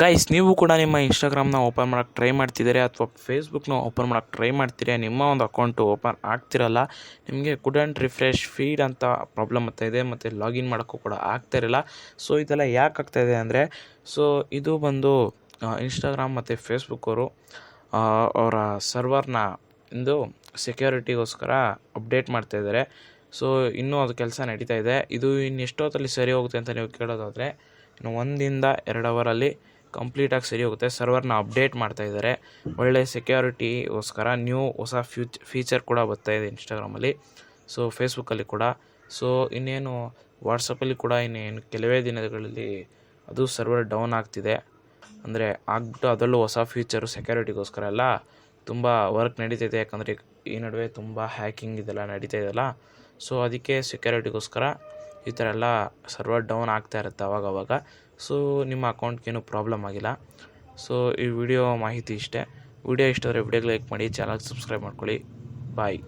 Guys, ನೀವು ಕೂಡ ನಿಮ್ಮ ಇನ್ಸ್ಟಾಗ್ರಾಮ್ನ ಓಪನ್ ಮಾಡೋಕ್ಕೆ ಟ್ರೈ ಮಾಡ್ತಿದ್ದೀರಿ ಅಥವಾ ಫೇಸ್ಬುಕ್ನ ಓಪನ್ ಮಾಡೋಕ್ಕೆ ಟ್ರೈ ಮಾಡ್ತೀರಿ. ನಿಮ್ಮ ಒಂದು ಅಕೌಂಟು ಓಪನ್ ಆಗ್ತಿರಲ್ಲ, ನಿಮಗೆ ಕುಡಂಟ್ ರಿಫ್ರೆಶ್ ಫೀಡ್ ಅಂತ ಪ್ರಾಬ್ಲಮ್ ಇದೆ ಮತ್ತು ಲಾಗಿನ್ ಮಾಡೋಕ್ಕೂ ಕೂಡ ಆಗ್ತಾಯಿರಲ್ಲ. ಸೊ ಇದೆಲ್ಲ ಯಾಕೆ ಆಗ್ತಾಯಿದೆ ಅಂದರೆ, ಸೊ ಇದು ಬಂದು ಇನ್ಸ್ಟಾಗ್ರಾಮ್ ಮತ್ತು ಫೇಸ್ಬುಕ್ ಅವರು ಅವರ ಸರ್ವರ್ನ ಇಂದು ಸೆಕ್ಯೂರಿಟಿಗೋಸ್ಕರ ಅಪ್ಡೇಟ್ ಮಾಡ್ತಾಯಿದ್ದಾರೆ. ಸೊ ಇನ್ನೂ ಅದು ಕೆಲಸ ನಡೀತಾ ಇದೆ. ಇದು ಎಷ್ಟೊತ್ತಲ್ಲಿ ಸರಿ ಹೋಗುತ್ತೆ ಅಂತ ನೀವು ಕೇಳೋದಾದರೆ, ಇನ್ನು 1-2 ಅವರಲ್ಲಿ ಕಂಪ್ಲೀಟಾಗಿ ಸರಿ ಹೋಗುತ್ತೆ. ಸರ್ವರ್ನ ಅಪ್ಡೇಟ್ ಮಾಡ್ತಾಯಿದ್ದಾರೆ. ಒಳ್ಳೆ ಸೆಕ್ಯೂರಿಟಿಗೋಸ್ಕರ ಹೊಸ ಫೀಚರ್ ಕೂಡ ಬರ್ತಾಯಿದೆ ಇನ್ಸ್ಟಾಗ್ರಾಮಲ್ಲಿ, ಸೊ ಫೇಸ್ಬುಕ್ಕಲ್ಲಿ ಕೂಡ. ಸೊ ಇನ್ನೇನು ವಾಟ್ಸಪ್ಪಲ್ಲಿ ಕೂಡ ಇನ್ನೇನು ಕೆಲವೇ ದಿನಗಳಲ್ಲಿ ಅದು ಸರ್ವರ್ ಡೌನ್ ಆಗ್ತಿದೆ. ಅಂದರೆ ಆಗ್ಬಿಟ್ಟು ಅದರಲ್ಲೂ ಹೊಸ ಫೀಚರು ಸೆಕ್ಯೂರಿಟಿಗೋಸ್ಕರ ಎಲ್ಲ ತುಂಬ ವರ್ಕ್ ನಡೀತಿದೆ. ಯಾಕಂದರೆ ಈ ನಡುವೆ ತುಂಬ ಹ್ಯಾಕಿಂಗ್ ಇದೆಲ್ಲ ನಡೀತಾ ಇದೆಯಲ್ಲ, ಸೊ ಅದಕ್ಕೆ ಸೆಕ್ಯೂರಿಟಿಗೋಸ್ಕರ ಈ ಥರ ಎಲ್ಲ ಸರ್ವರ್ ಡೌನ್ ಆಗ್ತಾ ಇರುತ್ತೆ ಅವಾಗವಾಗ. ಸೊ ನಿಮ್ಮ ಅಕೌಂಟ್ಗೇನು ಪ್ರಾಬ್ಲಮ್ ಆಗಿಲ್ಲ. ಸೊ ಈ ವಿಡಿಯೋ ಮಾಹಿತಿ ಇಷ್ಟೇ. ವಿಡಿಯೋ ಇಷ್ಟ ಆದರೆ ವಿಡಿಯೋಗೆ ಲೈಕ್ ಮಾಡಿ, ಚಾನಲ್ ಸಬ್ಸ್ಕ್ರೈಬ್ ಮಾಡ್ಕೊಳ್ಳಿ. ಬಾಯ್.